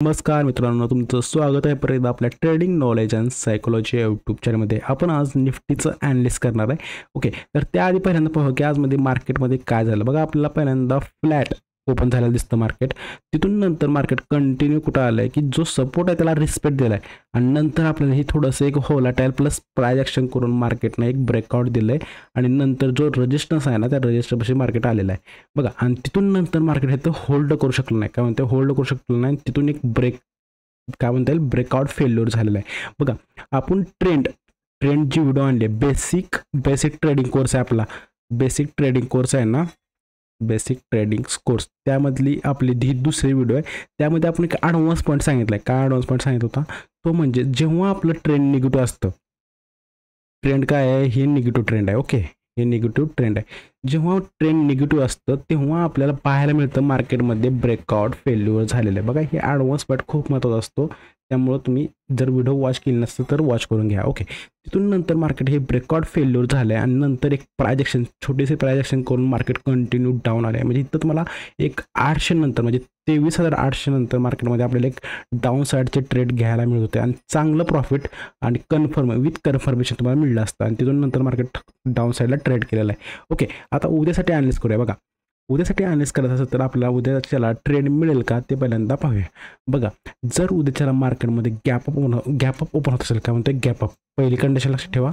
नमस्कार मित्रांनो, तुमचं स्वागत आहे परत आपल्या trading knowledge and psychology YouTube चॅनलमध्ये. आपण आज निफ्टीचं ॲनालिसिस करणार आहे. ओके, तर त्याआधी पहिल्यांदा पाहू की आजमध्ये मार्केटमध्ये काय झालं. बघा, आपल्याला पहिल्यांदा फ्लॅट ओपन झालेलं दिसतं मार्केट. तिथून नंतर मार्केट कंटिन्यू कुठं आलं आहे की जो सपोर्ट आहे त्याला रिस्पेक्ट दिला आहे आणि नंतर आपल्याला हे थोडंसं एक होलाटाईल प्लस प्राइस ॲक्शन करून मार्केटनं एक ब्रेकआउट दिलं आहे आणि नंतर जो रजिस्टन्स आहे ना त्या रजिस्टरपाशी मार्केट आलेलं आहे बघा. आणि तिथून नंतर मार्केट हे तर होल्ड करू शकलं नाही. काय म्हणते, होल्ड करू शकलं नाही. तिथून एक काय म्हणता येईल ब्रेकआउट फेल्युअर झालेला आहे बघा. आपण ट्रेंडची व्हिडिओ आणली आहे. बेसिक ट्रेडिंग कोर्स आहे आपला. बेसिक ट्रेडिंग कोर्स आहे ना, बेसिक ट्रेडिंग कोर्स, त्यामधली आपली दुसरी व्हिडिओ आहे. त्यामध्ये आपण एक ॲडव्हान्स पॉईंट सांगितला आहे. काय ॲडव्हान्स पॉईंट सांगितलं होता तो म्हणजे जेव्हा आपलं ट्रेंड निगेटिव्ह असतं. ट्रेंड काय आहे, हे निगेटिव्ह ट्रेंड आहे. ओके, हे निगेटिव्ह ट्रेंड आहे. जेव्हा ट्रेंड निगेटिव्ह असतं तेव्हा आपल्याला पाहायला मिळतं मार्केटमध्ये ब्रेकआउट फेल्युअर झालेलं आहे बघा. हे ॲडव्हान्स पॉईंट खूप महत्त्वाचा असतो. त्यामुळं तुम्ही जर व्हिडिओ वॉच केली नसतं तर वॉच करून घ्या. ओके, तिथून नंतर मार्केट हे ब्रेकआउट फेल्युअर झालं आहे आणि नंतर एक प्राइस ॲक्शन, छोटेसे प्राइस ॲक्शन करून मार्केट कंटिन्यू डाऊन आले आहे. म्हणजे इथं तुम्हाला एक 800 नंतर म्हणजे 23,800 नंतर मार्केटमध्ये आपल्याला एक डाऊन साईडचे ट्रेड घ्यायला मिळत होते आणि चांगलं प्रॉफिट आणि विथ कन्फर्मेशन तुम्हाला मिळलं असतं आणि तिथून नंतर मार्केट डाऊन साईडला ट्रेड केलेलं आहे. ओके, आता उद्यासाठी ॲनालिसिस करूया बघा. उद्यासाठी ॲनालिसिस करायचं असेल तर आपल्याला उद्याच्याला ट्रेड मिळेल का ते पहिल्यांदा पाहूया बघा. जर उद्याच्याला मार्केटमध्ये गॅप अप ओपन होत असेल, काय म्हणते गॅप अप, पहिली कंडिशन लक्षात ठेवा.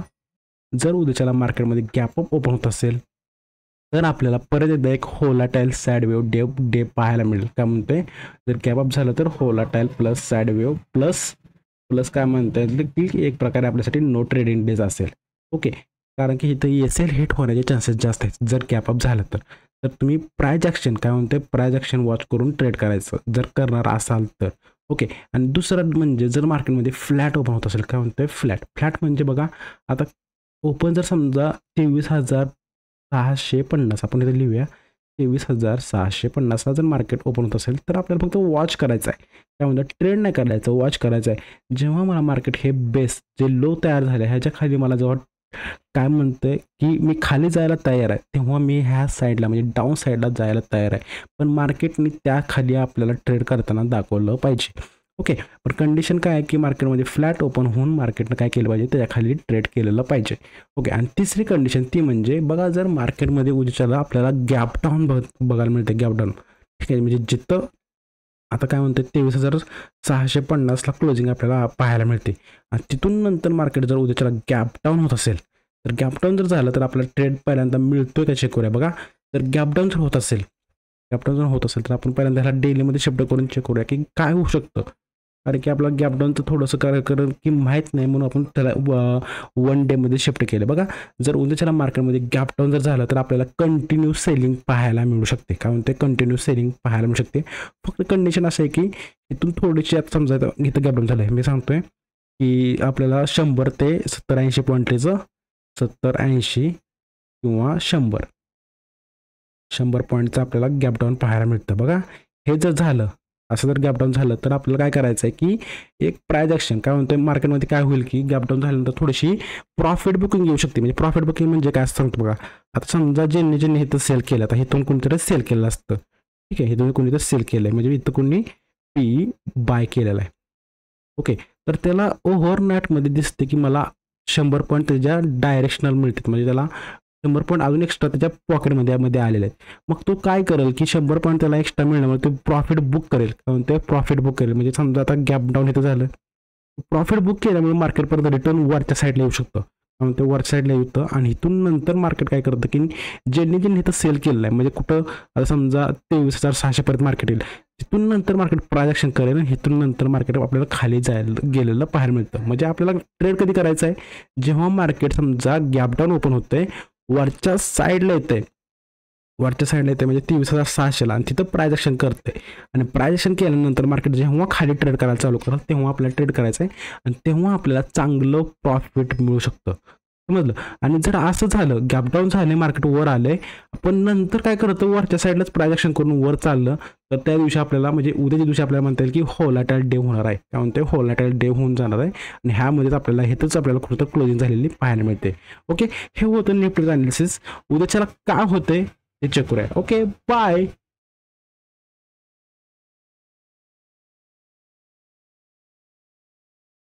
जर उद्याच्याला मार्केटमध्ये गॅप अप ओपन होत असेल तर आपल्याला परत एकदा एक होलाटाईल सॅड वेव्ह डे पाहायला मिळेल. काय म्हणते, जर गॅप अप झालं तर volatile plus sad wave plus काय म्हणता येईल की एक प्रकारे आपल्यासाठी नो ट्रेडिंग डेज असेल. ओके, कारण की इथं एसएल हिट होण्याचे चान्सेस जास्त आहेत जर गॅप अप झालं तर. तर तुम्ही प्राइस ॲक्शन, काय म्हणते प्राइस ॲक्शन वॉच करून ट्रेड करायचं जर करणार असाल तर. ओके, आणि दुसरं म्हणजे जर मार्केटमध्ये फ्लॅट ओपन होत असेल, काय म्हणते फ्लॅट म्हणजे बघा, आता ओपन जर समजा 23,650 आपण इथे लिहूया, 23,650 जर मार्केट ओपन होत असेल तर आपल्याला फक्त वॉच करायचं आहे. काय म्हणतात, ट्रेड नाही करायचं, वॉच करायचं आहे. जेव्हा मला मार्केट हे बेस जे लो तयार झाले ह्याच्या खाली मला जेव्हा काय म्हणतंय की मी खाली जायला तयार आहे तेव्हा मी ह्या साईडला म्हणजे डाऊन साईडला जायला तयार आहे. पण मार्केटने त्या खाली आपल्याला ट्रेड करताना दाखवलं पाहिजे. ओके, पण कंडिशन काय आहे की मार्केटमध्ये फ्लॅट ओपन होऊन मार्केटनं काय केलं पाहिजे, त्याच्याखाली ट्रेड केलेलं पाहिजे. ओके, आणि तिसरी कंडिशन ती म्हणजे बघा, जर मार्केटमध्ये उद्याच्याला आपल्याला गॅप डाऊन बघायला मिळते, गॅप डाऊन. ठीक आहे, म्हणजे जिथं आता काय म्हणते 23,650ला क्लोजिंग आपल्याला पाहायला मिळते आणि तिथून नंतर मार्केट जर उद्याच्याला गॅप डाऊन होत असेल तर गॅप डाऊन जर झालं तर आपल्याला ट्रेड पहिल्यांदा मिळतोय का चेक करूया बघा. जर गॅप डाऊन जर होत असेल तर आपण पहिल्यांदा ह्याला डेलीमध्ये शब्द करून चेक करूया की काय होऊ शकतं. कारण की आपला गॅप डाऊनचं थोडंसं कारण की माहीत नाही म्हणून आपण त्याला 1 डेमध्ये शिफ्ट केलं बघा. जर उद्याच्याला मार्केटमध्ये गॅप डाऊन जर झालं तर आपल्याला कंटिन्यू सेलिंग पाहायला मिळू शकते. काय म्हणते, कंटिन्यू सेलिंग पाहायला मिळू शकते. फक्त कंडिशन असं आहे की इथून थोडीशी आता समजा इथं गॅप डाऊन झालं आहे, मी सांगतोय की आपल्याला 100 ते 70-80 पॉईंटचं 70-80 किंवा 100 पॉईंटचं आपल्याला गॅप डाऊन पाहायला मिळतं बघा. हे जर झालं, असं जर गॅप डाऊन झालं तर आपल्याला काय करायचं आहे की एक प्राइस ॲक्शन, काय म्हणतोय मार्केटमध्ये काय होईल की गॅप डाऊन झाल्यानंतर थोडीशी प्रॉफिट बुकिंग येऊ शकते. म्हणजे प्रॉफिट बुकिंग म्हणजे काय सांगतो बघा. आता समजा ज्यांनी इथं सेल केलं, आता इथून कोणीतरी सेल केलं असतं. ठीक आहे, इथून कोणीतरी सेल केलं आहे म्हणजे इथं कोणी पी बाय केलेला आहे. ओके, तर त्याला ओव्हरनाईटमध्ये दिसते की मला 100 पॉईंट त्याच्या डायरेक्शनल मिळतात, म्हणजे त्याला 100 पॉईंट अजून एक्स्ट्रा त्याच्या पॉकेटमध्ये आलेले आहेत. मग तो काय करेल की 100 पॉईंट त्याला एक्स्ट्रा मिळण्यामुळे तो प्रॉफिट बुक करेल. ते प्रॉफिट बुक करेल म्हणजे समजा आता गॅप डाऊन इथं झालं, प्रॉफिट बुक केल्यामुळे मार्केट परत रिटर्न वरच्या साईडला येऊ शकतं. ते वरच्या साईडला येतं आणि इथून नंतर मार्केट काय करतं की ज्यांनी इथं सेल केलेलं आहे म्हणजे कुठं आता समजा 23,600 पर्यंत मार्केट येईल, तिथून नंतर मार्केट प्राइस ॲक्शन करेल आणि इथून नंतर मार्केट आपल्याला खाली गेलेलं पाहायला मिळतं. म्हणजे आपल्याला ट्रेड कधी करायचं आहे, जेव्हा मार्केट समजा गॅप डाऊन ओपन होतंय, वरच्या साईडला येते म्हणजे 23,600ला आणि तिथं प्राइस ॲक्शन करते आणि प्राइस ॲक्शन केल्यानंतर मार्केट जेव्हा खाली ट्रेड करायला चालू करेल तेव्हा आपल्याला ट्रेड करायचं आहे आणि तेव्हा आपल्याला चांगलं प्रॉफिट मिळू शकतं. समजलं. आणि जर असं झालं, गॅप डाऊन झाले, मार्केट वर आलंय, पण नंतर काय करतं वरच्या साईडलाच प्राइस ॲक्शन करून वर चाललं तर त्या दिवशी आपल्याला म्हणजे उद्याच्या दिवशी आपल्याला म्हणता येईल की होलाटाईल डे होणार आहे. काय म्हणते, होलाटाईल डे होऊन जाणार आहे आणि ह्यामध्येच आपल्याला हेच आपल्याला कुठं क्लोजिंग झालेली पाहायला मिळते. ओके, हे होतं निफ्टीचं ॲनालिसिस. उद्याच्याला काय होतंय ते चेक करूया. Okay, bye.